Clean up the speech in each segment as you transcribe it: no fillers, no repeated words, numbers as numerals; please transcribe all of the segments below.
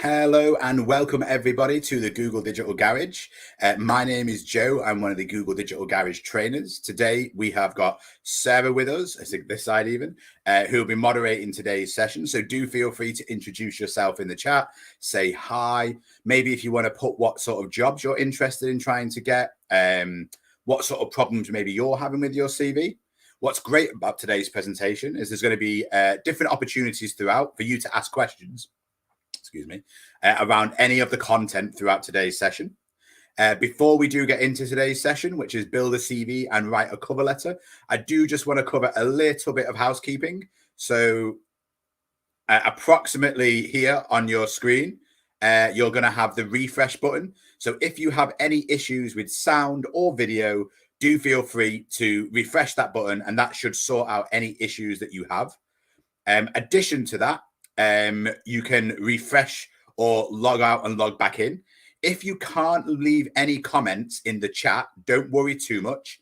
Hello and welcome everybody to the Google Digital Garage. My name is Joe. I'm one of the Google Digital Garage trainers. Today we have got Sarah with us, I think this side even, who will be moderating today's session. So do feel free to introduce yourself in the chat, say hi. Maybe if you want to put what sort of jobs you're interested in trying to get, what sort of problems maybe you're having with your CV. What's great about today's presentation is there's going to be different opportunities throughout for you to ask questions. Around any of the content throughout today's session. Before we do get into today's session, which is build a CV and write a cover letter, I do just want to cover a little bit of housekeeping. So approximately here on your screen, you're going to have the refresh button. So if you have any issues with sound or video, do feel free to refresh that button and that should sort out any issues that you have. Addition to that, you can refresh or log out and log back in. If you can't leave any comments in the chat, don't worry too much.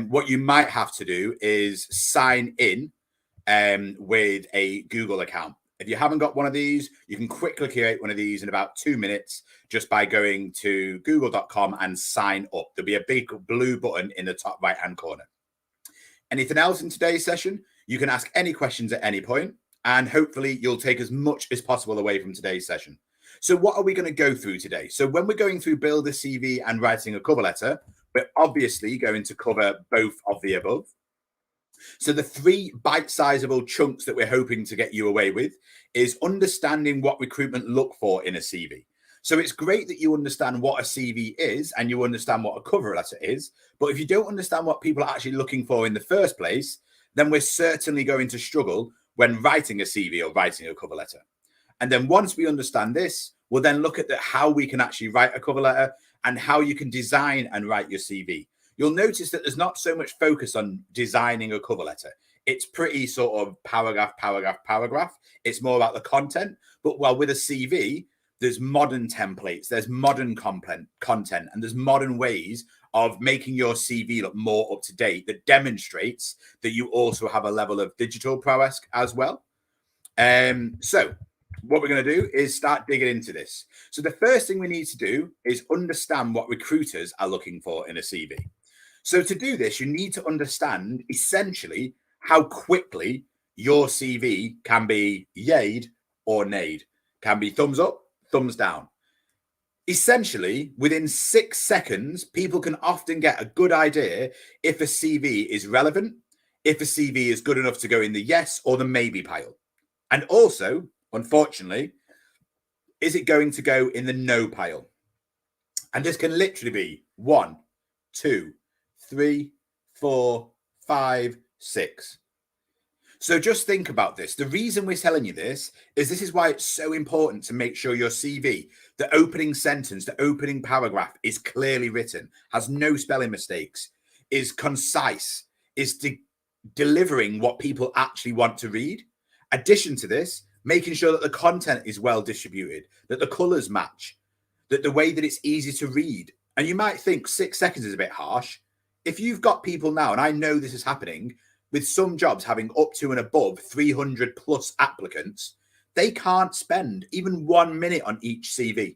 What you might have to do is sign in with a Google account. If you haven't got one of these, you can quickly create one of these in about 2 minutes just by going to google.com and sign up. There'll be a big blue button in the top right-hand corner. Anything else in today's session? You can ask any questions at any point. And hopefully you'll take as much as possible away from today's session. So what are we going to go through today? So when we're going through build a CV and writing a cover letter, we're obviously going to cover both of the above. So the 3 bite-sizable chunks that we're hoping to get you away with is understanding what recruitment look for in a CV. So it's great that you understand what a CV is and you understand what a cover letter is. But if you don't understand what people are actually looking for in the first place, then we're certainly going to struggle when writing a CV or writing a cover letter. And then once we understand this, we'll then look at how we can actually write a cover letter and how you can design and write your CV. You'll notice that there's not so much focus on designing a cover letter. It's pretty sort of paragraph. It's more about the content. But while with a CV, there's modern templates, there's modern content, and there's modern ways of making your CV look more up to date that demonstrates that you also have a level of digital prowess as well. So what we're going to do is start digging into this. So the first thing we need to do is understand what recruiters are looking for in a CV. So to do this, you need to understand essentially how quickly your CV can be yayed or nayed, can be thumbs up, thumbs down. Essentially, within 6 seconds, people can often get a good idea if a CV is relevant, if a CV is good enough to go in the yes or the maybe pile. And also, unfortunately, is it going to go in the no pile? And this can literally be 1, 2, 3, 4, 5, 6. So just think about this. The reason we're telling you this is why it's so important to make sure your CV, the opening sentence, the opening paragraph is clearly written, has no spelling mistakes, is concise, is delivering what people actually want to read. Addition to this, making sure that the content is well distributed, that the colors match, that the way that it's easy to read. And you might think 6 seconds is a bit harsh. If you've got people now, and I know this is happening, with some jobs having up to and above 300 plus applicants, they can't spend even 1 minute on each CV.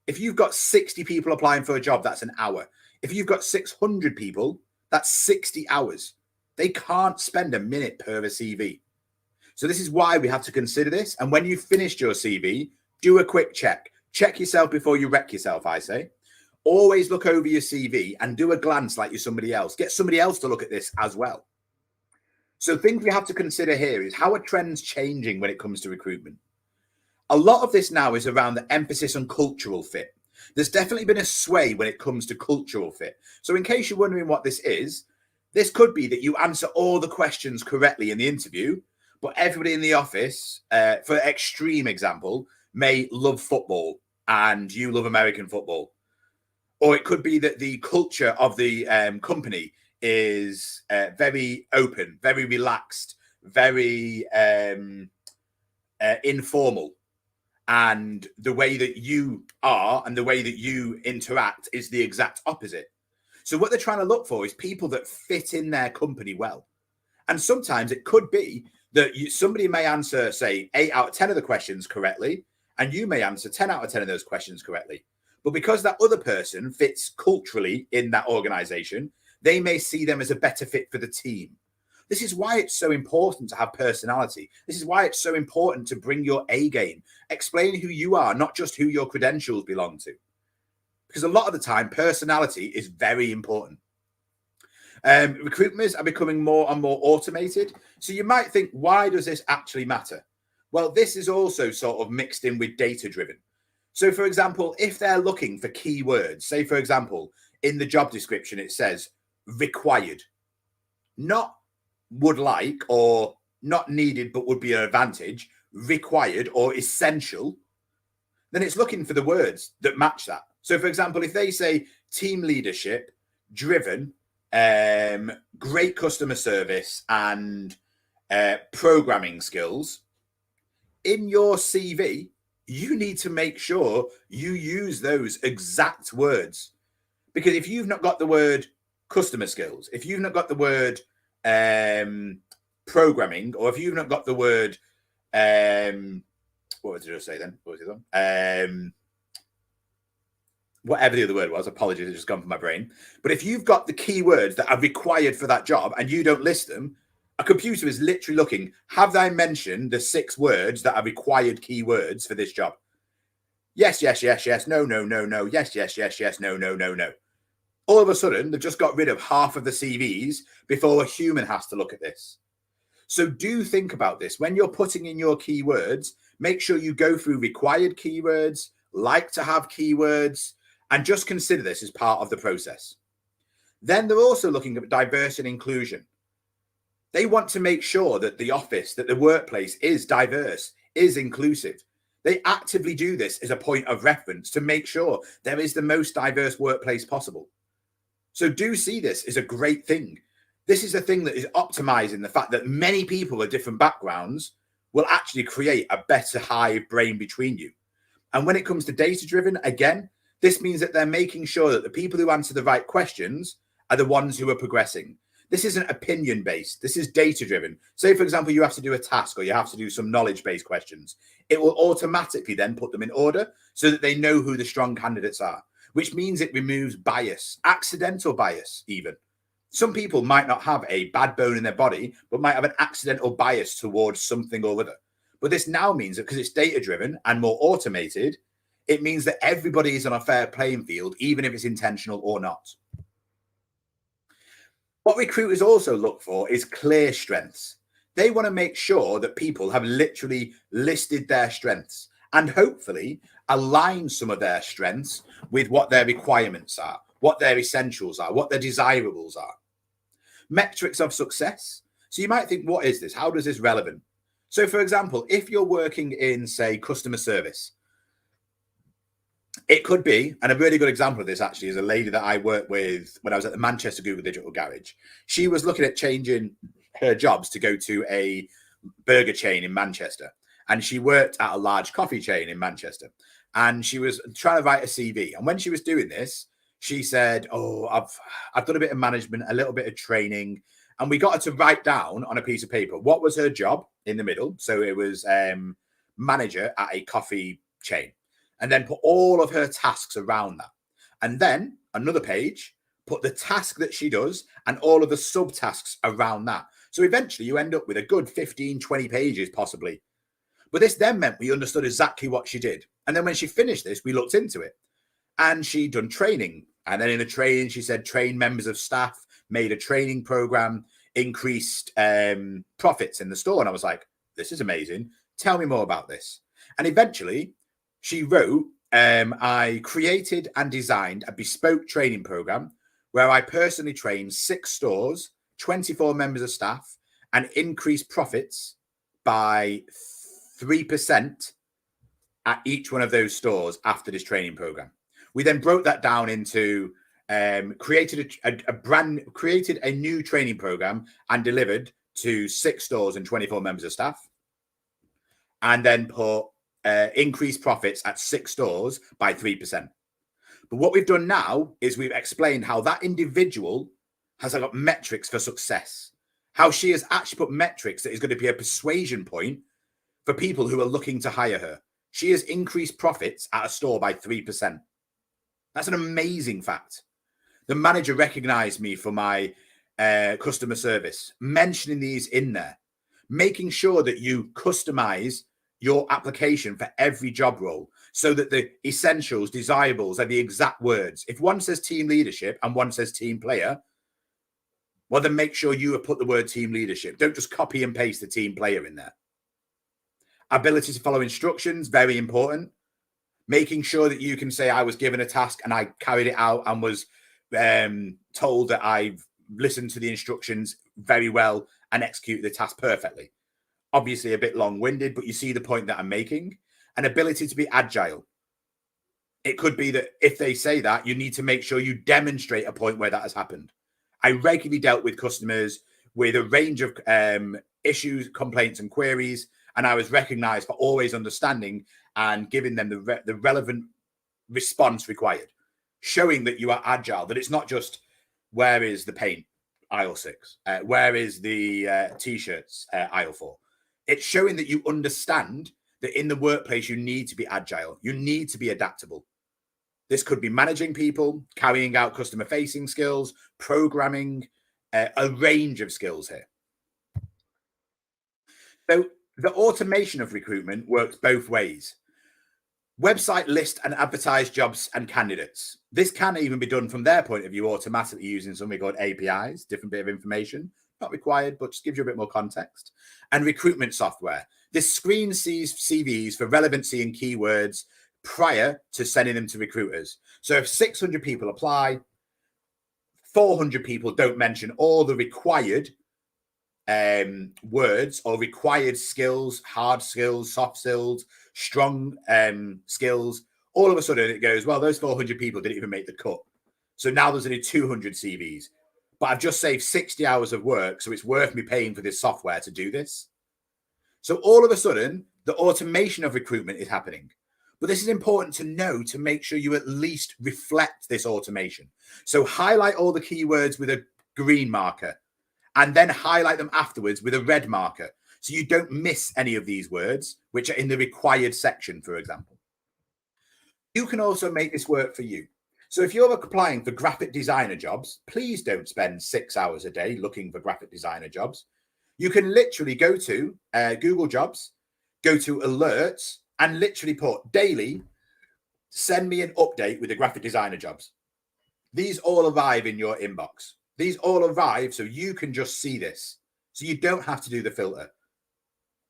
If you've got 60 people applying for a job, that's an hour. If you've got 600 people, that's 60 hours. They can't spend a minute per CV. So this is why we have to consider this. And when you've finished your CV, do a quick check. Check yourself before you wreck yourself, I say. Always look over your CV and do a glance like you're somebody else. Get somebody else to look at this as well. So things we have to consider here is how are trends changing when it comes to recruitment? A lot of this now is around the emphasis on cultural fit. There's definitely been a sway when it comes to cultural fit. So in case you're wondering what this is, this could be that you answer all the questions correctly in the interview, but everybody in the office, for extreme example, may love football and you love American football. Or it could be that the culture of the company is very open, very relaxed, very informal. And the way that you are and the way that you interact is the exact opposite. So what they're trying to look for is people that fit in their company well. And sometimes it could be that somebody may answer, say, 8 out of 10 of the questions correctly, And you may answer 10 out of 10 of those questions correctly. But because that other person fits culturally in that organization, they may see them as a better fit for the team. This is why it's so important to have personality. This is why it's so important to bring your A game. Explain who you are, not just who your credentials belong to. Because a lot of the time, personality is very important. Recruiters are becoming more and more automated. So you might think, why does this actually matter? Well, this is also sort of mixed in with data-driven. So, for example, if they're looking for keywords, say, for example, in the job description, it says required, not would like or not needed, but would be an advantage, required or essential, then it's looking for the words that match that. So, for example, if they say team leadership, driven, great customer service and programming skills, in your CV, you need to make sure you use those exact words. Because if you've not got the word customer skills, if you've not got the word programming, or if you've not got the word, what did I say then? What was it then? Whatever the other word was, apologies, it's just gone from my brain. But if you've got the keywords that are required for that job and you don't list them, a computer is literally looking, have I mentioned the 6 words that are required keywords for this job? Yes, yes, yes, yes, no, no, no, no, yes, yes, yes, yes, no, no, no, no. All of a sudden, they've just got rid of half of the CVs before a human has to look at this. So do think about this. When you're putting in your keywords, make sure you go through required keywords, like to have keywords, and just consider this as part of the process. Then they're also looking at diversity and inclusion. They want to make sure that the office, that the workplace is diverse, is inclusive. They actively do this as a point of reference to make sure there is the most diverse workplace possible. So do see this as a great thing. This is a thing that is optimizing the fact that many people with different backgrounds will actually create a better hive brain between you. And when it comes to data-driven, again, this means that they're making sure that the people who answer the right questions are the ones who are progressing. This isn't opinion-based. This is data-driven. Say, for example, you have to do a task or you have to do some knowledge-based questions. It will automatically then put them in order so that they know who the strong candidates are, which means it removes bias, accidental bias even. Some people might not have a bad bone in their body, but might have an accidental bias towards something or other. But this now means that because it's data-driven and more automated, it means that everybody is on a fair playing field, even if it's intentional or not. What recruiters also look for is clear strengths. They want to make sure that people have literally listed their strengths and hopefully align some of their strengths with what their requirements are, what their essentials are, what their desirables are. Metrics of success. So you might think, what is this? How does this relevant? So, for example, if you're working in, say, customer service, it could be, and a really good example of this actually is a lady that I worked with when I was at the Manchester Google Digital Garage. She was looking at changing her jobs to go to a burger chain in Manchester. And she worked at a large coffee chain in Manchester. And she was trying to write a CV. And when she was doing this, she said, oh, I've done a bit of management, a little bit of training. And we got her to write down on a piece of paper what was her job in the middle. So it was manager at a coffee chain. And then put all of her tasks around that. And then another page, put the task that she does and all of the subtasks around that. So eventually you end up with a good 15, 20 pages possibly. But this then meant we understood exactly what she did. And then when she finished this, we looked into it. And she'd done training. And then in the training, she said, train members of staff, made a training program, increased profits in the store. And I was like, this is amazing. Tell me more about this. And eventually, she wrote, I created and designed a bespoke training program where I personally trained 6 stores, 24 members of staff, and increased profits by 3% at each one of those stores after this training program. We then broke that down into created a new training program and delivered to 6 stores and 24 members of staff, and then put increased profits at 6 stores by 3%. But what we've done now is we've explained how that individual has got metrics for success, how she has actually put metrics that is going to be a persuasion point for people who are looking to hire her. She has increased profits at a store by 3%. That's an amazing fact. The manager recognized me for my customer service, mentioning these in there, making sure that you customize your application for every job role so that the essentials, desirables are the exact words. If one says team leadership and one says team player, well, then make sure you have put the word team leadership. Don't just copy and paste the team player in there. Ability to follow instructions, very important. Making sure that you can say, I was given a task and I carried it out and was told that I've listened to the instructions very well and executed the task perfectly. Obviously a bit long-winded, but you see the point that I'm making. An ability to be agile. It could be that if they say that, you need to make sure you demonstrate a point where that has happened. I regularly dealt with customers with a range of issues, complaints, and queries, and I was recognized for always understanding and giving them the relevant response required, showing that you are agile, that it's not just, where is the paint, aisle 6, where is the t-shirts, aisle 4. It's showing that you understand that in the workplace, you need to be agile. You need to be adaptable. This could be managing people, carrying out customer-facing skills, programming, a range of skills here. So the automation of recruitment works both ways. Website list and advertise jobs and candidates. This can even be done from their point of view automatically using something called APIs, different bit of information. Not required, but just gives you a bit more context. And recruitment software. This screen sees CVs for relevancy and keywords prior to sending them to recruiters. So if 600 people apply, 400 people don't mention all the required words or required skills, hard skills, soft skills, strong skills. All of a sudden it goes, well, those 400 people didn't even make the cut. So now there's only 200 CVs, but I've just saved 60 hours of work. So it's worth me paying for this software to do this. So all of a sudden the automation of recruitment is happening. But this is important to know to make sure you at least reflect this automation. So highlight all the keywords with a green marker and then highlight them afterwards with a red marker. So you don't miss any of these words, which are in the required section, for example. You can also make this work for you. So if you're applying for graphic designer jobs, please don't spend 6 hours a day looking for graphic designer jobs. You can literally go to Google Jobs, go to alerts, and literally put daily, send me an update with the graphic designer jobs. These all arrive in your inbox. These all arrive so you can just see this. So you don't have to do the filter.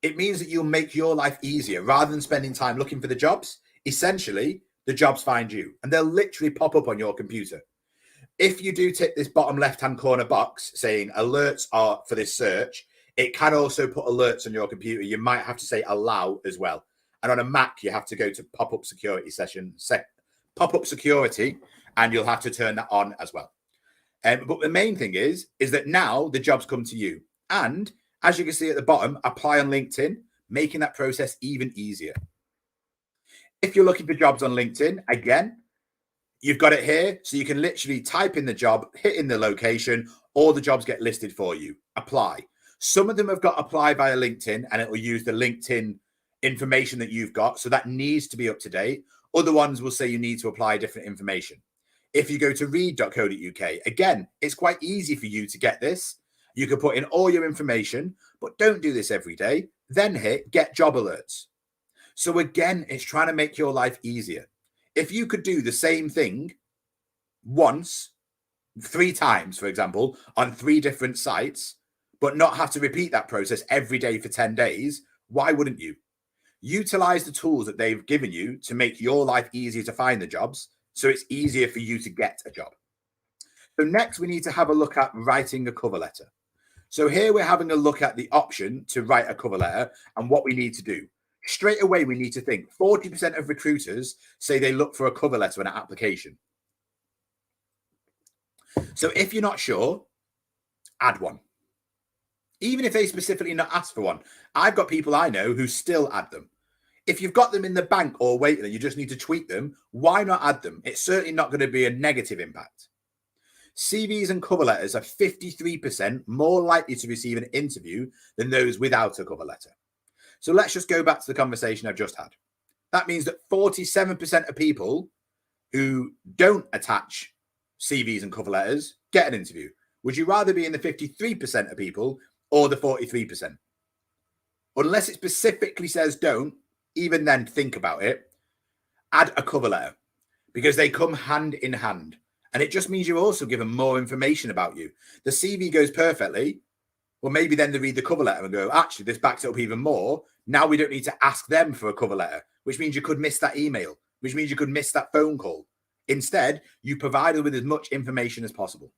It means that you'll make your life easier rather than spending time looking for the jobs. Essentially, the jobs find you and they'll literally pop up on your computer. If you do tick this bottom left-hand corner box saying alerts are for this search, it can also put alerts on your computer. You might have to say allow as well. And on a Mac, you have to go to pop-up security pop-up security, and you'll have to turn that on as well. But the main thing is that now the jobs come to you. And as you can see at the bottom, apply on LinkedIn, making that process even easier. If you're looking for jobs on LinkedIn, again, you've got it here. So you can literally type in the job, hit in the location, all the jobs get listed for you. Apply. Some of them have got apply via LinkedIn, and it will use the LinkedIn information that you've got. So that needs to be up to date. Other ones will say you need to apply different information. If you go to read.co.uk, again, it's quite easy for you to get this. You can put in all your information, but don't do this every day. Then hit get job alerts. So again, it's trying to make your life easier. If you could do the same thing once, 3 times, for example, on 3 different sites, but not have to repeat that process every day for 10 days, why wouldn't you? Utilize the tools that they've given you to make your life easier to find the jobs, so it's easier for you to get a job. So next, we need to have a look at writing a cover letter. So here we're having a look at the option to write a cover letter and what we need to do. Straight away, we need to think 40% of recruiters say they look for a cover letter and an application. So if you're not sure, add one. Even if they specifically not ask for one. I've got people I know who still add them. If you've got them in the bank or waiting, you just need to tweak them. Why not add them? It's certainly not going to be a negative impact. CVs and cover letters are 53% more likely to receive an interview than those without a cover letter. So let's just go back to the conversation I've just had. That means that 47% of people who don't attach CVs and cover letters get an interview. Would you rather be in the 53% of people or the 43%? Unless it specifically says don't, even then think about it. Add a cover letter because they come hand in hand. And it just means you're also given more information about you. The CV goes perfectly. Well, maybe then they read the cover letter and go, actually, this backs it up even more. Now we don't need to ask them for a cover letter, which means you could miss that email, which means you could miss that phone call. Instead, you provide them with as much information as possible.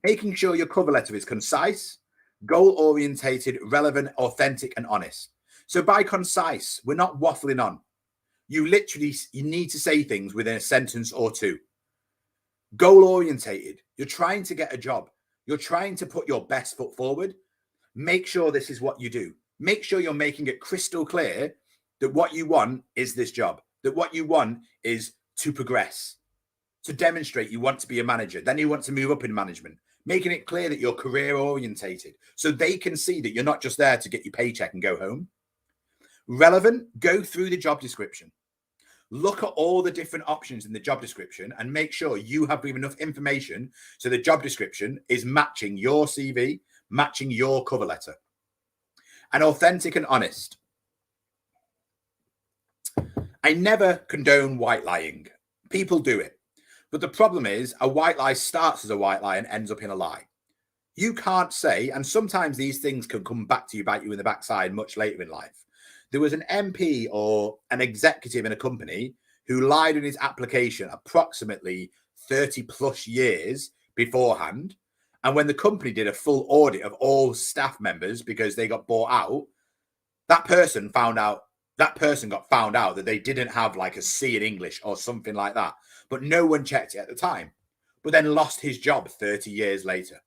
Making sure your cover letter is concise, goal-orientated, relevant, authentic, and honest. So by concise, we're not waffling on. You need to say things within a sentence or two. Goal-orientated, you're trying to get a job. You're trying to put your best foot forward. Make sure this is what you do. Make sure you're making it crystal clear that what you want is this job, that what you want is to progress, to demonstrate you want to be a manager. Then you want to move up in management, making it clear that you're career orientated so they can see that you're not just there to get your paycheck and go home. Relevant, go through the job description. Look at all the different options in the job description and make sure you have enough information so the job description is matching your CV, matching your cover letter. And authentic and honest. I never condone white lying. People do it. But the problem is a white lie starts as a white lie and ends up in a lie. You can't say, and sometimes these things can come back to you, bite you in the backside much later in life. There was an MP or an executive in a company who lied in his application approximately 30 plus years beforehand. And when the company did a full audit of all staff members because they got bought out, that person got found out that they didn't have like a C in English or something like that. But no one checked it at the time, but then lost his job 30 years later.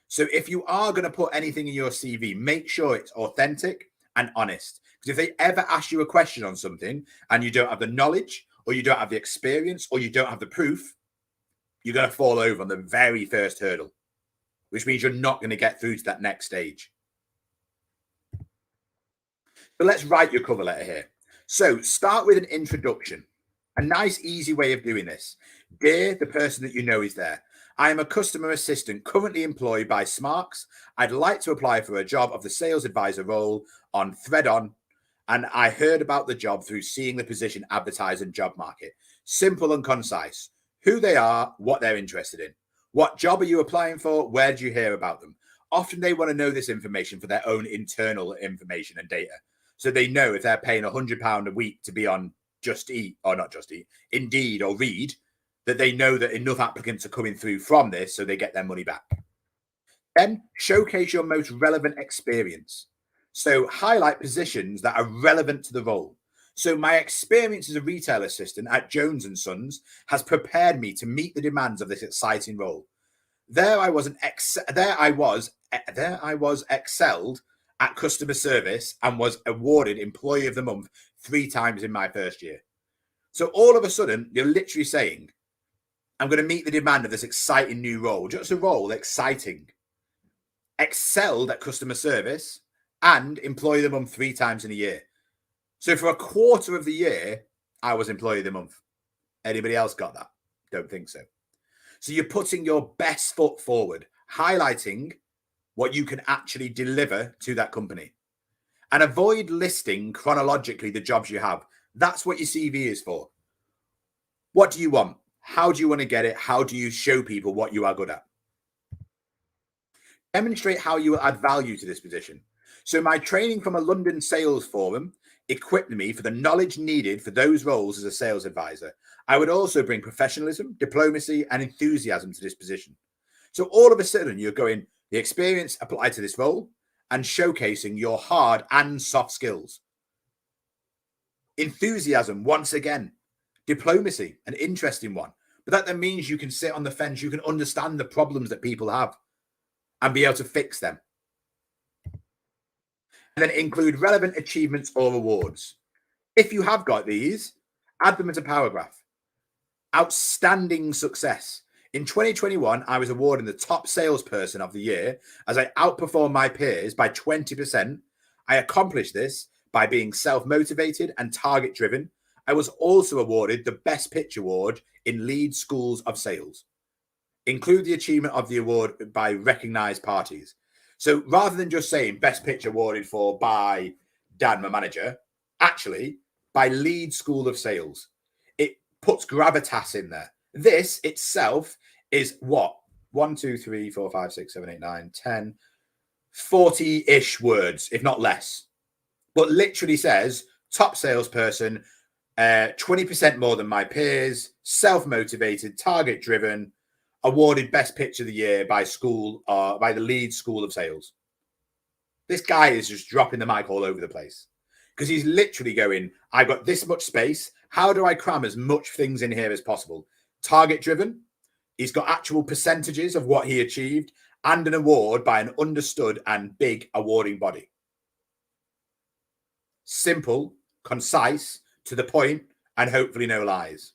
So if you are going to put anything in your CV, make sure it's authentic and honest. Because if they ever ask you a question on something and you don't have the knowledge or you don't have the experience or you don't have the proof, you're going to fall over on the very first hurdle, which means you're not going to get through to that next stage. So let's write your cover letter here. So start with an introduction. A nice, easy way of doing this. Dear the person that you know is there. I am a customer assistant currently employed by Smarks. I'd like to apply for a job of the sales advisor role on ThreadOn, and I heard about the job through seeing the position advertised in Job Market. Simple and concise. Who they are, what they're interested in. What job are you applying for? Where did you hear about them? Often they want to know this information for their own internal information and data. So they know if they're paying £100 a week to be on Just Eat, or not Just Eat, Indeed or Read, that they know that enough applicants are coming through from this so they get their money back. Then showcase your most relevant experience. So highlight positions that are relevant to the role. So my experience as a retail assistant at Jones and Sons has prepared me to meet the demands of this exciting role. There I was excelled at customer service and was awarded Employee of the Month 3 times in my first year. So all of a sudden, you're literally saying, I'm going to meet the demand of this exciting new role. Just a role, exciting. Excelled at customer service and Employee of the Month 3 times in a year. So for a quarter of the year, I was Employee of the Month. Anybody else got that? Don't think so. So you're putting your best foot forward, highlighting what you can actually deliver to that company. And avoid listing chronologically the jobs you have. That's what your CV is for. What do you want? How do you want to get it? How do you show people what you are good at? Demonstrate how you will add value to this position. So my training from a London sales forum equipped me for the knowledge needed for those roles as a sales advisor. I would also bring professionalism, diplomacy, and enthusiasm to this position. So all of a sudden you're going, the experience applied to this role and showcasing your hard and soft skills. Enthusiasm, once again. Diplomacy, an interesting one. But that then means you can sit on the fence, you can understand the problems that people have and be able to fix them. And then include relevant achievements or awards. If you have got these, add them as a paragraph. Outstanding success. In 2021, I was awarded the top salesperson of the year as I outperformed my peers by 20%. I accomplished this by being self-motivated and target-driven. I was also awarded the Best Pitch Award in Lead Schools of Sales. Include the achievement of the award by recognized parties. So rather than just saying Best Pitch awarded for by Dan, my manager, actually by Lead School of Sales. It puts gravitas in there. This itself is what? 1, 2, 3, 4, 5, 6, 7, 8, 9, 10, 40-ish words, if not less. But literally says top salesperson, 20% more than my peers, self-motivated, target-driven, awarded Best Pitch of the Year by by the Leeds School of Sales. This guy is just dropping the mic all over the place because he's literally going, I've got this much space. How do I cram as much things in here as possible? Target-driven. He's got actual percentages of what he achieved and an award by an understood and big awarding body. Simple, concise, to the point, and hopefully no lies.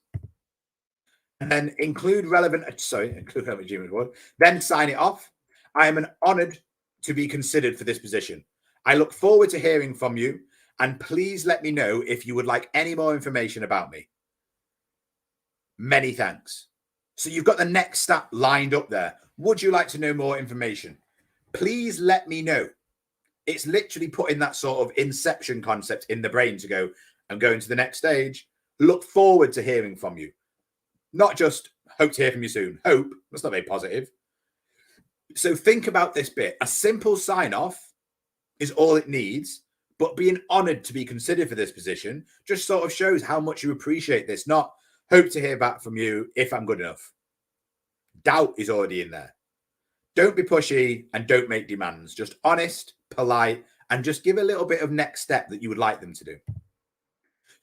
And then include relevant achievement award. Then sign it off. I am honored to be considered for this position. I look forward to hearing from you, and please let me know if you would like any more information about me. Many thanks. So you've got the next step lined up there. Would you like to know more information? Please let me know. It's literally putting that sort of inception concept in the brain to go, I'm going to the next stage. Look forward to hearing from you. Not just hope to hear from you soon. Hope, that's not very positive. So think about this bit. A simple sign off is all it needs, but being honored to be considered for this position just sort of shows how much you appreciate this. Not hope to hear back from you if I'm good enough. Doubt is already in there. Don't be pushy and don't make demands. Just honest, polite, and just give a little bit of next step that you would like them to do.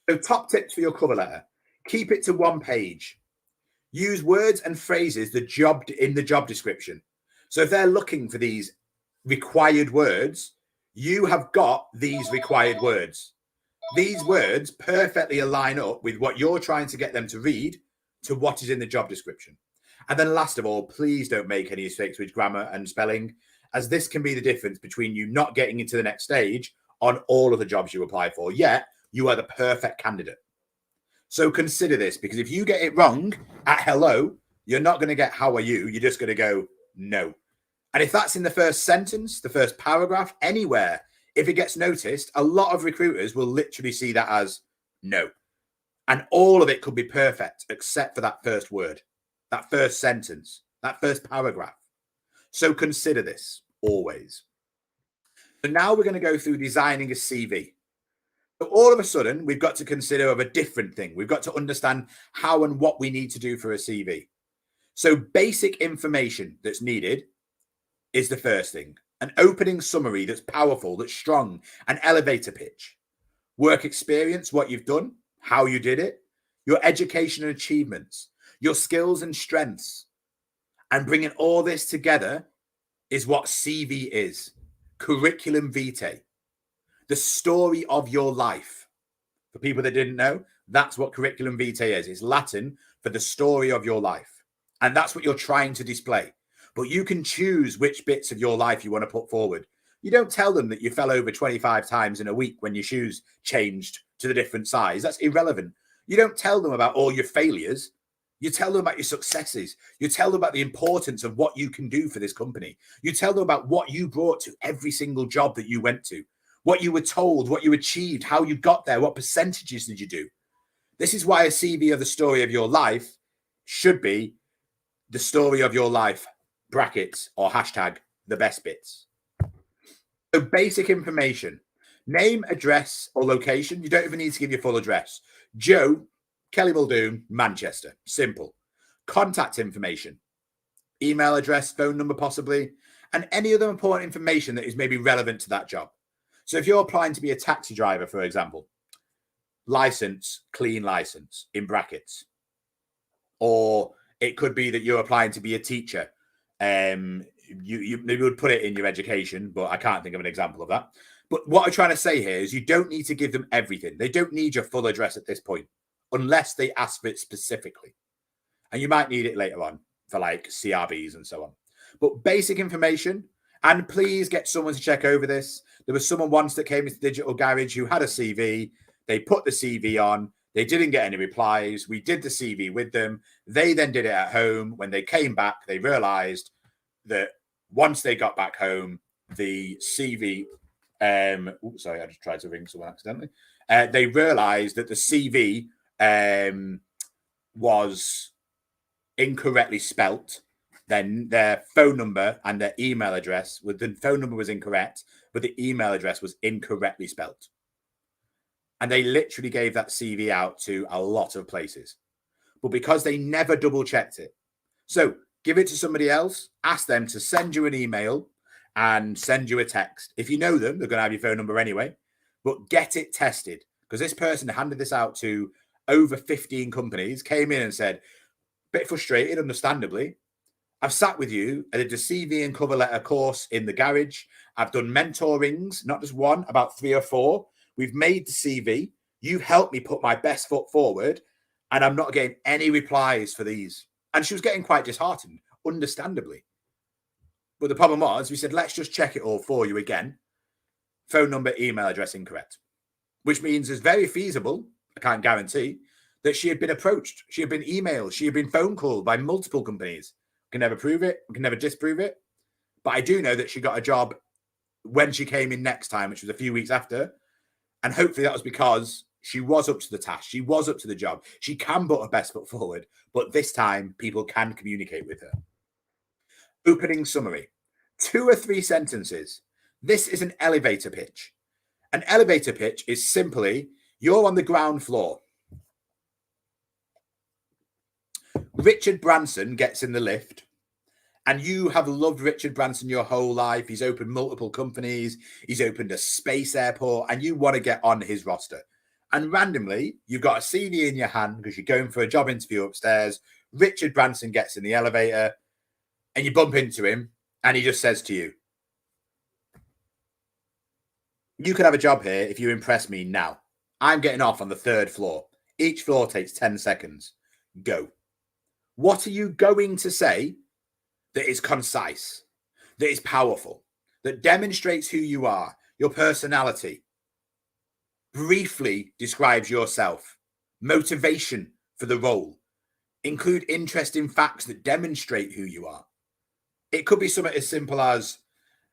So top tips for your cover letter. Keep it to one page. Use words and phrases in the job description. So if they're looking for these required words, you have got these required words. These words perfectly align up with what you're trying to get them to read to what is in the job description. And then last of all, please don't make any mistakes with grammar and spelling, as this can be the difference between you not getting into the next stage on all of the jobs you apply for, yet you are the perfect candidate. So consider this, because if you get it wrong at hello, you're not going to get how are you, you're just going to go no. And if that's in the first sentence, the first paragraph, anywhere, if it gets noticed, a lot of recruiters will literally see that as no. And all of it could be perfect except for that first word, that first sentence, that first paragraph. So consider this always. So now we're going to go through designing a CV. So all of a sudden, we've got to consider of a different thing. We've got to understand how and what we need to do for a CV. So basic information that's needed is the first thing. An opening summary that's powerful, that's strong, an elevator pitch. Work experience, what you've done, how you did it, your education and achievements, your skills and strengths. And bringing all this together is what CV is. Curriculum vitae. The story of your life. For people that didn't know, that's what curriculum vitae is. It's Latin for the story of your life. And that's what you're trying to display. But you can choose which bits of your life you want to put forward. You don't tell them that you fell over 25 times in a week when your shoes changed to the different size. That's irrelevant. You don't tell them about all your failures. You tell them about your successes. You tell them about the importance of what you can do for this company. You tell them about what you brought to every single job that you went to, what you were told, what you achieved, how you got there, what percentages did you do. This is why a CV of the story of your life should be the story of your life, brackets or hashtag the best bits. So basic information, name, address or location. You don't even need to give your full address. Joe, Kelly Muldoon, Manchester. Simple. Contact information, email address, phone number possibly, and any other important information that is maybe relevant to that job. So if you're applying to be a taxi driver, for example, license, clean license in brackets. Or it could be that you're applying to be a teacher. You maybe would put it in your education, but I can't think of an example of that. But what I'm trying to say here is you don't need to give them everything. They don't need your full address at this point, unless they ask for it specifically. And you might need it later on for like CRBs and so on. But basic information And please get someone to check over this. There was someone once that came into Digital Garage who had a CV. They put the CV on. They didn't get any replies. We did the CV with them. They then did it at home. When they came back, they realized that once they got back home, the CV, sorry, I just tried to ring someone accidentally. They realized that the CV was incorrectly spelt. Then their phone number and their email address, the phone number was incorrect, but the email address was incorrectly spelt. And they literally gave that CV out to a lot of places. But because they never double checked it. So give it to somebody else, ask them to send you an email and send you a text. If you know them, they're going to have your phone number anyway, but get it tested. Because this person handed this out to over 15 companies, came in and said, a bit frustrated, understandably. I've sat with you. I did a CV and cover letter course in the garage. I've done mentorings, not just one, about 3 or 4. We've made the CV. You've helped me put my best foot forward, and I'm not getting any replies for these. And she was getting quite disheartened, understandably. But the problem was, we said, let's just check it all for you again. Phone number, email address incorrect, which means it's very feasible, I can't guarantee, that she had been approached. She had been emailed. She had been phone called by multiple companies. Can never prove it. We can never disprove it. But I do know that she got a job when she came in next time, which was a few weeks after. And hopefully that was because she was up to the task. She was up to the job. She can put her best foot forward. But this time, people can communicate with her. Opening summary. 2 or 3 sentences. This is an elevator pitch. An elevator pitch is simply, you're on the ground floor. Richard Branson gets in the lift, and you have loved Richard Branson your whole life. He's opened multiple companies. He's opened a space airport, and you want to get on his roster. And randomly, you've got a CV in your hand because you're going for a job interview upstairs. Richard Branson gets in the elevator, and you bump into him, and he just says to you, you could have a job here if you impress me now. I'm getting off on the 3rd floor. Each floor takes 10 seconds. Go. What are you going to say that is concise, that is powerful, that demonstrates who you are, your personality, briefly describes yourself, motivation for the role, include interesting facts that demonstrate who you are? It could be something as simple as,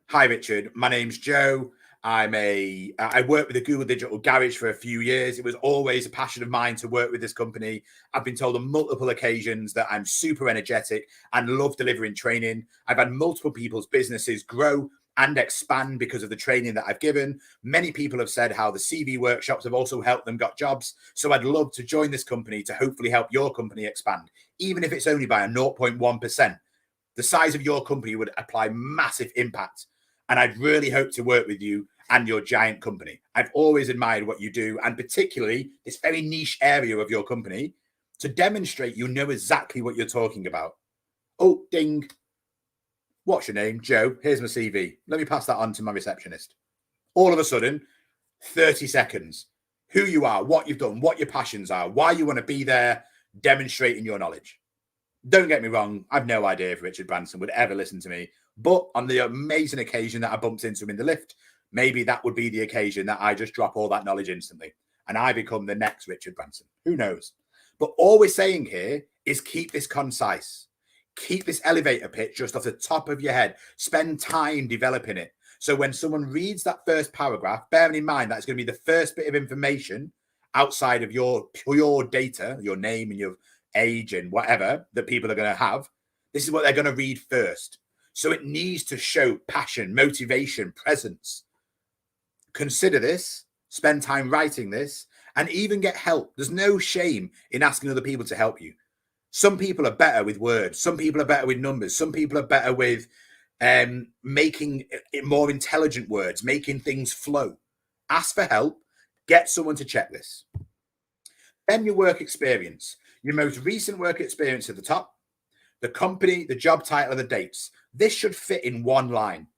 hi, Richard, my name's Joe. I worked with the Google Digital Garage for a few years. It was always a passion of mine to work with this company. I've been told on multiple occasions that I'm super energetic and love delivering training. I've had multiple people's businesses grow and expand because of the training that I've given. Many people have said how the CV workshops have also helped them got jobs. So I'd love to join this company to hopefully help your company expand, even if it's only by a 0.1%. The size of your company would apply massive impact. And I'd really hope to work with you and your giant company. I've always admired what you do, and particularly this very niche area of your company, to demonstrate you know exactly what you're talking about. Oh, ding. What's your name? Joe. Here's my CV. Let me pass that on to my receptionist. All of a sudden, 30 seconds. Who you are, what you've done, what your passions are, why you want to be there, demonstrating your knowledge. Don't get me wrong, I've no idea if Richard Branson would ever listen to me, but on the amazing occasion that I bumped into him in the lift, maybe that would be the occasion that I just drop all that knowledge instantly and I become the next Richard Branson. Who knows? But all we're saying here is keep this concise. Keep this elevator pitch just off the top of your head. Spend time developing it. So when someone reads that first paragraph, bearing in mind that's going to be the first bit of information outside of your pure data, your name and your age and whatever that people are going to have, this is what they're going to read first. So it needs to show passion, motivation, presence. Consider this, spend time writing this, and even get help. There's no shame in asking other people to help you. Some people are better with words. Some people are better with numbers. Some people are better with making more intelligent words, making things flow. Ask for help. Get someone to check this. Then your work experience. Your most recent work experience at the top, the company, the job title, and the dates. This should fit in one line.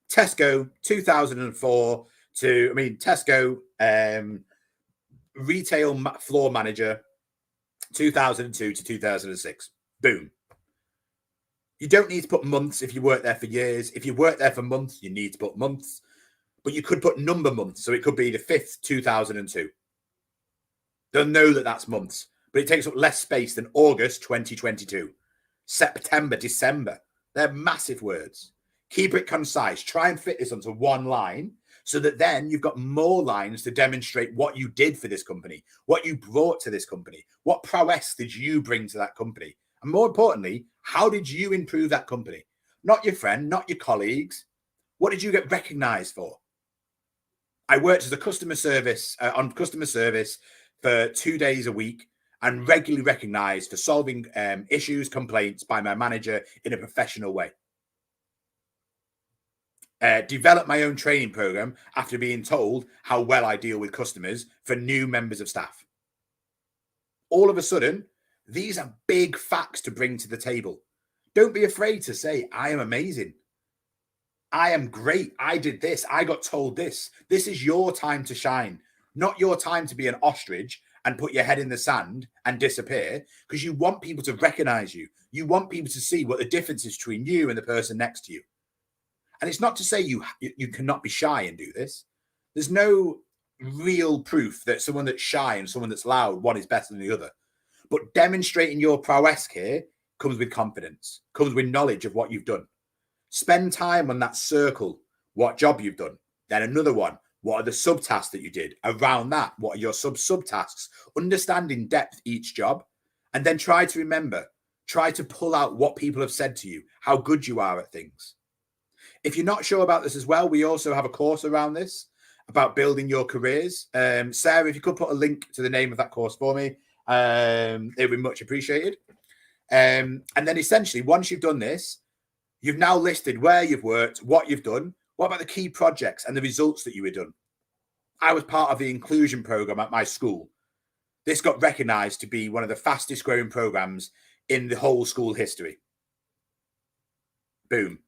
Tesco, 2004 to, Tesco retail floor manager, 2002 to 2006. Boom. You don't need to put months if you work there for years. If you work there for months, you need to put months. But you could put number months. So it could be the 5th, 2002. They'll know that that's months. But it takes up less space than August 2022. September, December. They're massive words. Keep it concise. Try and fit this onto one line so that then you've got more lines to demonstrate what you did for this company, what you brought to this company, what prowess did you bring to that company? And more importantly, how did you improve that company? Not your friend, not your colleagues. What did you get recognized for? I worked as a customer service for 2 days a week and regularly recognized for solving issues, complaints by my manager in a professional way. Develop my own training program after being told how well I deal with customers for new members of staff. All of a sudden, these are big facts to bring to the table. Don't be afraid to say, I am amazing. I am great. I did this. I got told this. This is your time to shine, not your time to be an ostrich and put your head in the sand and disappear, because you want people to recognize you. You want people to see what the difference is between you and the person next to you. And it's not to say you cannot be shy and do this. There's no real proof that someone that's shy and someone that's loud, one is better than the other. But demonstrating your prowess here comes with confidence, comes with knowledge of what you've done. Spend time on that circle, what job you've done. Then another one, what are the subtasks that you did? Around that, what are your subtasks? Understand in depth each job, and then try to remember, try to pull out what people have said to you, how good you are at things. If you're not sure about this as well, we also have a course around this about building your careers. Sarah, if you could put a link to the name of that course for me, it would be much appreciated. And then essentially, once you've done this, you've now listed where you've worked, what you've done. What about the key projects and the results that you were done? I was part of the inclusion program at my school. This got recognized to be one of the fastest growing programs in the whole school history. Boom.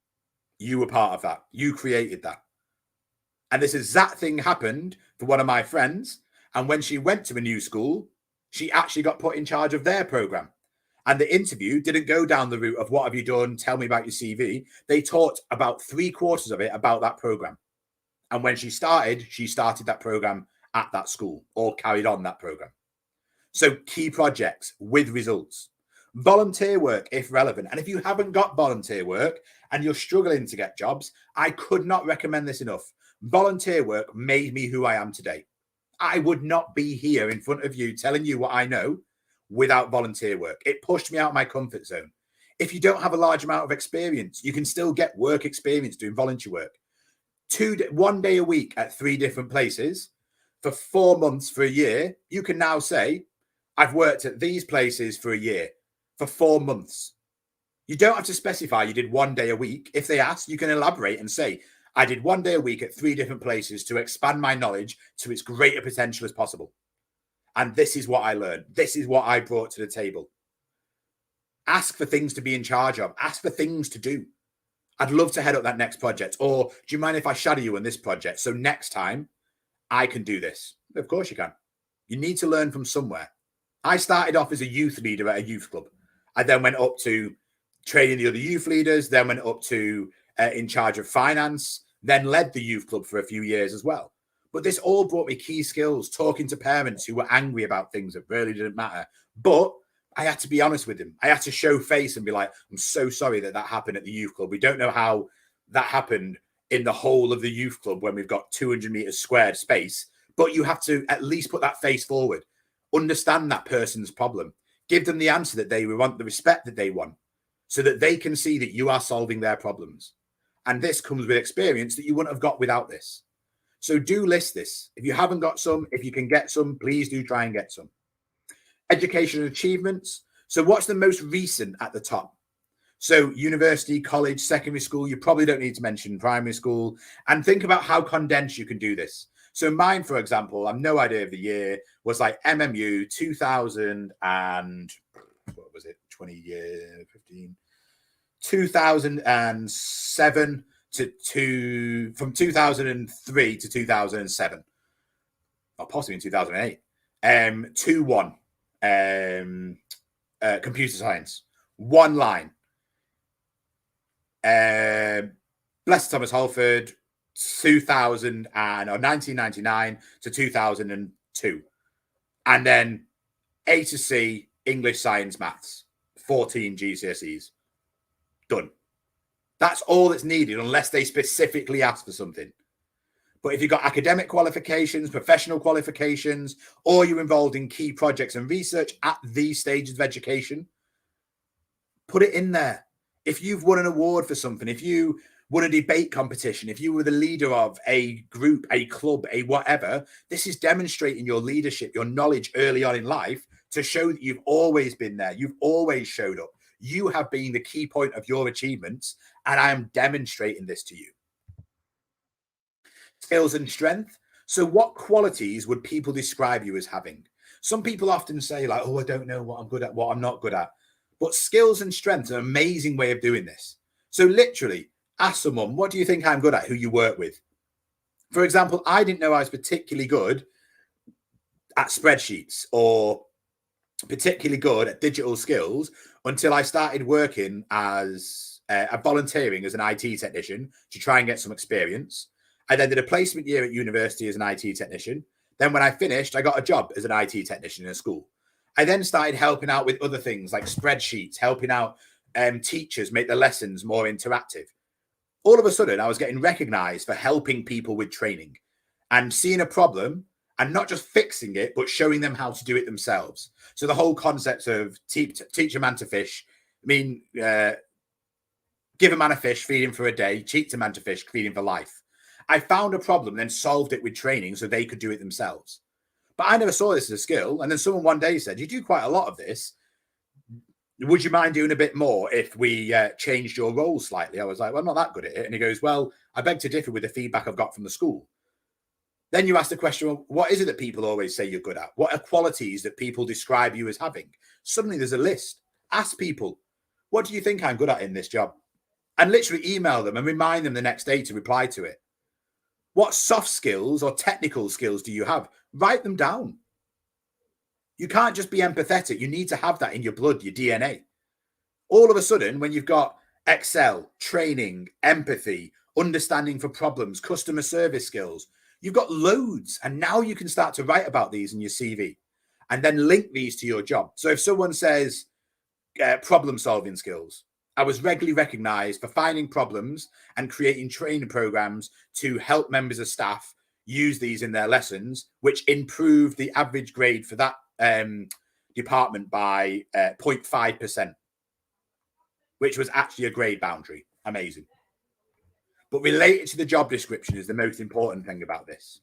You were part of that. You created that. And this exact thing happened for one of my friends. And when she went to a new school, she actually got put in charge of their program. And the interview didn't go down the route of what have you done? Tell me about your CV. They taught about 3/4 of it about that program. And when she started that program at that school or carried on that program. So key projects with results. Volunteer work if relevant. And if you haven't got volunteer work and you're struggling to get jobs, I could not recommend this enough. Volunteer work made me who I am today. I would not be here in front of you telling you what I know without volunteer work. It pushed me out of my comfort zone. If you don't have a large amount of experience, you can still get work experience doing volunteer work. 1 day a week at 3 different places for 4 months, for a year. You can now say, I've worked at these places for a year, for 4 months. You don't have to specify you did 1 day a week. If they ask, you can elaborate and say, I did 1 day a week at 3 different places to expand my knowledge to its greater potential as possible. And this is what I learned. This is what I brought to the table. Ask for things to be in charge of. Ask for things to do. I'd love to head up that next project. Or do you mind if I shadow you on this project? So next time I can do this. Of course you can. You need to learn from somewhere. I started off as a youth leader at a youth club. I then went up to training the other youth leaders, then went up to in charge of finance, then led the youth club for a few years as well. But this all brought me key skills, talking to parents who were angry about things that really didn't matter. But I had to be honest with them. I had to show face and be like, I'm so sorry that happened at the youth club. We don't know how that happened in the whole of the youth club when we've got 200 meters squared space. But you have to at least put that face forward. Understand that person's problem. Give them the answer that they want, the respect that they want, so that they can see that you are solving their problems. And this comes with experience that you wouldn't have got without this. So do list this. If you haven't got some, if you can get some, please do try and get some. Education and achievements. So what's the most recent at the top? So university, college, secondary school, you probably don't need to mention primary school. And think about how condensed you can do this. So mine, for example, I've no idea of the year, was like MMU 2000 and, what was it, 20 year, 15, 2007 from 2003 to 2007, or possibly in 2008, 2-1, computer science, one line. Blessed Thomas Holford, 1999 to 2002. And then A to C, English, science, maths, 14 GCSEs. Done. That's all that's needed unless they specifically ask for something. But if you've got academic qualifications, professional qualifications, or you're involved in key projects and research at these stages of education, put it in there. If you've won an award for something, if you won a debate competition, if you were the leader of a group, a club, a whatever, this is demonstrating your leadership, your knowledge early on in life to show that you've always been there. You've always showed up. You have been the key point of your achievements, and I am demonstrating this to you. Skills and strength. So what qualities would people describe you as having? Some people often say like, oh, I don't know what I'm good at, what I'm not good at. But skills and strength are an amazing way of doing this. So literally ask someone, what do you think I'm good at, who you work with? For example, I didn't know I was particularly good at spreadsheets or particularly good at digital skills until I started working as volunteering as an IT technician to try and get some experience. I then did a placement year at university as an IT technician. Then when I finished, I got a job as an IT technician in a school. I then started helping out with other things like spreadsheets, helping out teachers make the lessons more interactive. All of a sudden, I was getting recognized for helping people with training and seeing a problem and not just fixing it, but showing them how to do it themselves. So the whole concept of teach a man to fish, give a man a fish, feed him for a day, teach a man to fish, feed him for life. I found a problem, then solved it with training so they could do it themselves. But I never saw this as a skill. And then someone one day said, you do quite a lot of this. Would you mind doing a bit more if we changed your role slightly? I was like, well, I'm not that good at it. And he goes, well, I beg to differ with the feedback I've got from the school. Then you ask the question, well, what is it that people always say you're good at? What are qualities that people describe you as having? Suddenly there's a list. Ask people, what do you think I'm good at in this job? And literally email them and remind them the next day to reply to it. What soft skills or technical skills do you have? Write them down. You can't just be empathetic. You need to have that in your blood, your DNA. All of a sudden, when you've got Excel, training, empathy, understanding for problems, customer service skills, you've got loads. And now you can start to write about these in your CV and then link these to your job. So if someone says problem solving skills, I was regularly recognized for finding problems and creating training programs to help members of staff use these in their lessons, which improved the average grade for that department by 0.5%, which was actually a grade boundary. Amazing. But related to the job description is the most important thing about this.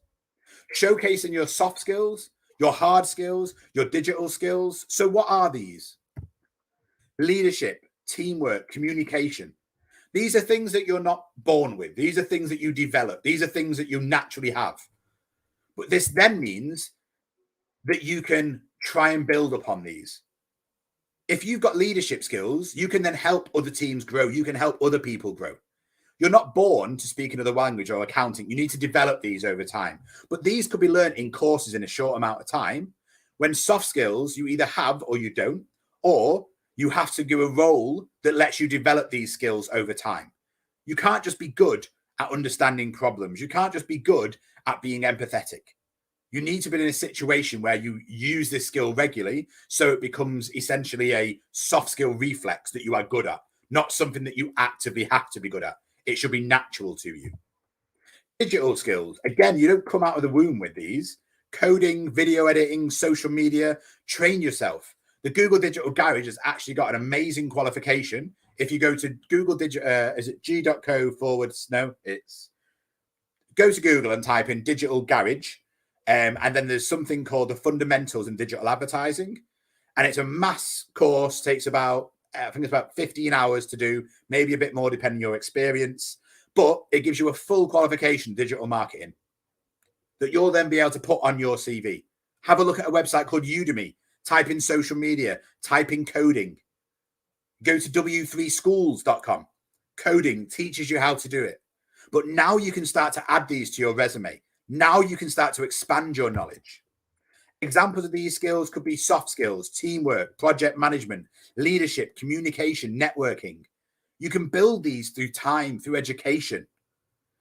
Showcasing your soft skills, your hard skills, your digital skills. So what are these? Leadership, teamwork, communication. These are things that you're not born with. These are things that you develop. These are things that you naturally have. But this then means that you can try and build upon these. If you've got leadership skills, you can then help other teams grow. You can help other people grow. You're not born to speak another language or accounting. You need to develop these over time. But these could be learned in courses in a short amount of time. When soft skills, you either have or you don't, or you have to do a role that lets you develop these skills over time. You can't just be good at understanding problems. You can't just be good at being empathetic. You need to be in a situation where you use this skill regularly so it becomes essentially a soft skill reflex that you are good at, not something that you actively have to be good at. It should be natural to you. Digital skills. Again, you don't come out of the womb with these. Coding, video editing, social media, train yourself. The Google Digital Garage has actually got an amazing qualification. If you go to Google Digital, is it g.co forward? No, it's go to Google and type in Digital Garage. And then there's something called the Fundamentals in Digital Advertising. And it's a mass course, takes about, I think it's about 15 hours to do, maybe a bit more depending on your experience. But it gives you a full qualification in digital marketing that you'll then be able to put on your CV. Have a look at a website called Udemy. Type in social media, type in coding. Go to w3schools.com. Coding teaches you how to do it. But now you can start to add these to your resume. Now you can start to expand your knowledge. Examples of these skills could be soft skills, teamwork, project management, leadership, communication, networking. You can build these through time, through education.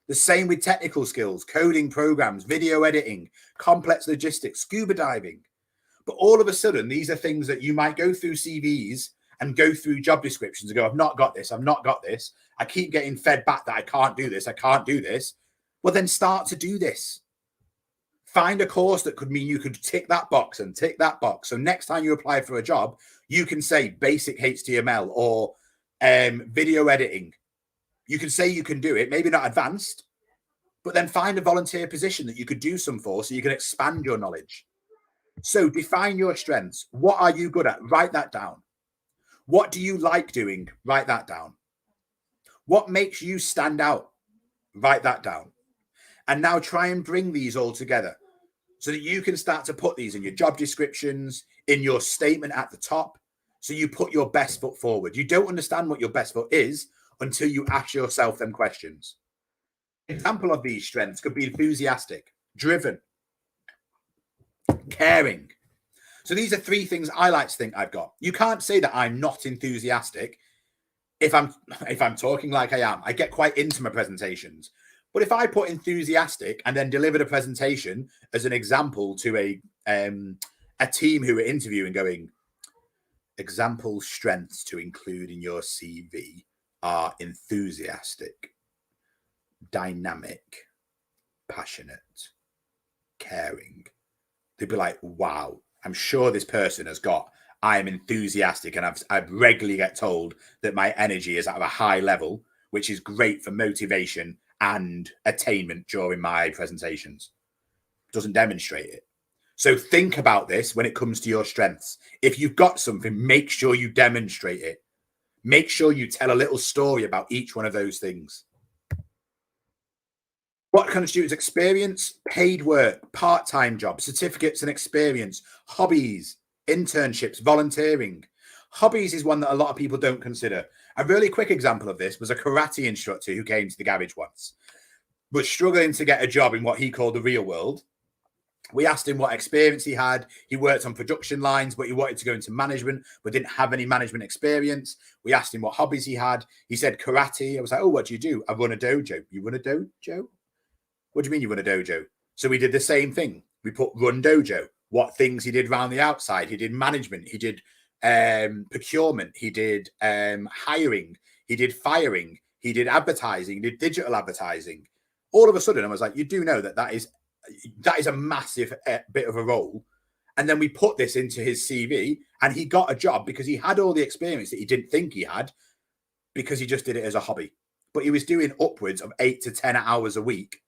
The same with technical skills, coding programs, video editing, complex logistics, scuba diving. But all of a sudden, these are things that you might go through CVs and go through job descriptions and go, I've not got this. I've not got this. I keep getting fed back that I can't do this. I can't do this. Well, then start to do this. Find a course that could mean you could tick that box and tick that box. So next time you apply for a job, you can say basic HTML or video editing. You can say you can do it, maybe not advanced, but then find a volunteer position that you could do some for so you can expand your knowledge. So define your strengths. What are you good at? Write that down. What do you like doing? Write that down. What makes you stand out? Write that down. And now try and bring these all together so that you can start to put these in your job descriptions, in your statement at the top. So you put your best foot forward. You don't understand what your best foot is until you ask yourself them questions. An example of these strengths could be enthusiastic, driven, caring. So these are three things I like to think I've got. You can't say that I'm not enthusiastic if I'm talking like I am. I get quite into my presentations. But if I put enthusiastic and then delivered a presentation as an example to a team who are interviewing, going, example strengths to include in your CV are enthusiastic, dynamic, passionate, caring. They'd be like, wow, I'm sure this person has got, I am enthusiastic, and I regularly get told that my energy is at a high level, which is great for motivation and attainment during my presentations. Doesn't demonstrate it. So think about this when it comes to your strengths. If you've got something, make sure you demonstrate it. Make sure you tell a little story about each one of those things. What constitutes experience? Paid work, part-time jobs, certificates and experience, hobbies, internships, volunteering. Hobbies is one that a lot of people don't consider. A really quick example of this was a karate instructor who came to the garage once, was struggling to get a job in what he called the real world. We asked him what experience he had. He worked on production lines, but he wanted to go into management, but didn't have any management experience. We asked him what hobbies he had. He said karate. I was like, oh, what do you do? I run a dojo. You run a dojo? What do you mean you run a dojo? So we did the same thing. We put run dojo. What things he did around the outside. He did management. He did procurement. He did hiring. He did firing. He did advertising. He did digital advertising. All of a sudden, I was like, you do know that is a massive bit of a role. And then we put this into his CV, and he got a job because he had all the experience that he didn't think he had, because he just did it as a hobby. But he was doing upwards of 8 to 10 hours a week,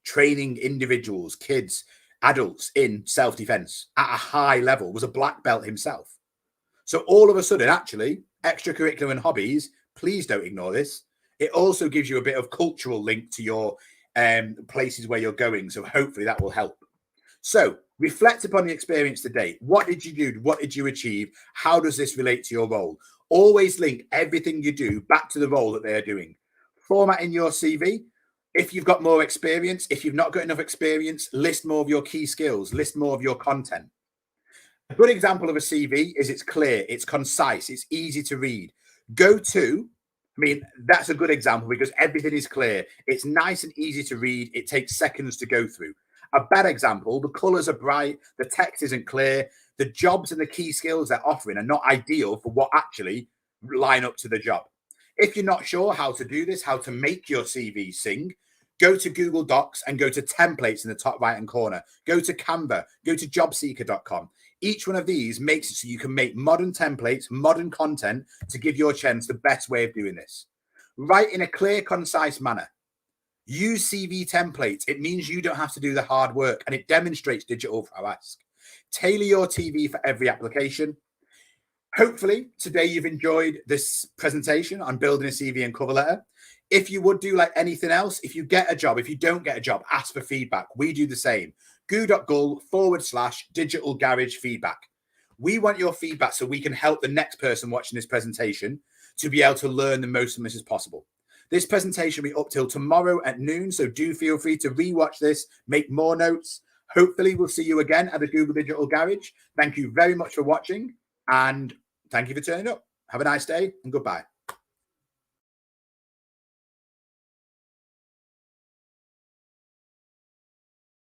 training individuals, kids, adults in self-defense at a high level, was a black belt himself. So all of a sudden, actually, extracurricular and hobbies, please don't ignore this. It also gives you a bit of cultural link to your places where you're going. So hopefully that will help. So reflect upon the experience to date. What did you do? What did you achieve? How does this relate to your role? Always link everything you do back to the role that they're doing. Format in your CV. If you've got more experience, if you've not got enough experience, list more of your key skills, list more of your content. A good example of a CV is it's clear, it's concise, it's easy to read. That's a good example because everything is clear. It's nice and easy to read. It takes seconds to go through. A bad example, the colors are bright, the text isn't clear, the jobs and the key skills they're offering are not ideal for what actually line up to the job. If you're not sure how to do this, how to make your CV sing, go to Google Docs and go to templates in the top right-hand corner. Go to Canva, go to jobseeker.com. Each one of these makes it so you can make modern templates, modern content to give your chance the best way of doing this. Write in a clear, concise manner. Use CV templates. It means you don't have to do the hard work, and it demonstrates digital prowess. Tailor your CV for every application. Hopefully, today you've enjoyed this presentation on building a CV and cover letter. If you would do like anything else, if you get a job, if you don't get a job, ask for feedback. We do the same. goo.gul/digital garage feedback. We want your feedback so we can help the next person watching this presentation to be able to learn the most from this as possible. This presentation will be up till tomorrow at noon, so do feel free to rewatch this, make more notes. Hopefully, we'll see you again at the Google Digital Garage. Thank you very much for watching, and thank you for turning up. Have a nice day, and goodbye.